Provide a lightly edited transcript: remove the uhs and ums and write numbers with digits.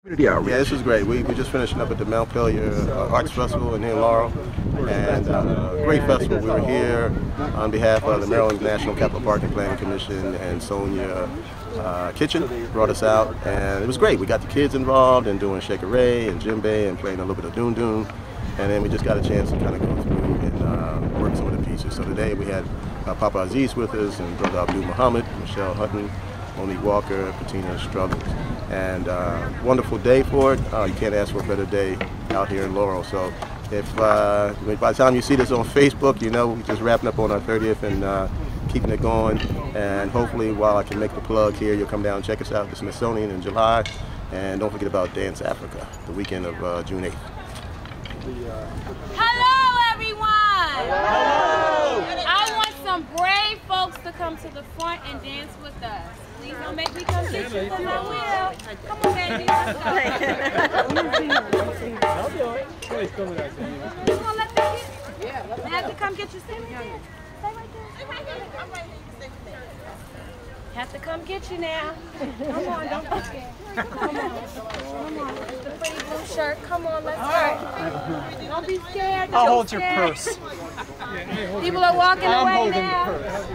Yeah, this was great. We just finishing up at the Mount Pelier Arts Festival in Laurel, and great festival. We were here on behalf of the Maryland National Capital Park and Planning Commission, and Sonia Kitchen brought us out, and it was great. We got the kids involved and doing Shaker Ray and djembe and playing a little bit of Doon Doon, and then we just got a chance to kind of go through and work some of the pieces. So today we had Papa Aziz with us, and Brother Abdul Muhammad, Michelle Hutton, Monique Walker, Patina Struggles, and wonderful day for it. You can't ask for a better day out here in Laurel. So if by the time you see this on Facebook, you know we're just wrapping up on our 30th and keeping it going. And hopefully, while I can make the plug here, you'll come down and check us out at the Smithsonian in July. And don't forget about Dance Africa, the weekend of June 8th. Hello, everyone! Hello! I want some brave folks to come to the front and dance with us. Please don't make me come get you, because I will. Come on, baby, let's go. You want to let them get? Yeah. I have to come get you. Stay right there. Stay right there. Stay right there. I'm right here. Stay right there. Have to come get you now. Come on, don't be scared. Come on. Come on. The pretty blue shirt. Come on, let's go. Don't be scared. I'll hold your purse. People are walking away now. I'm holding the purse.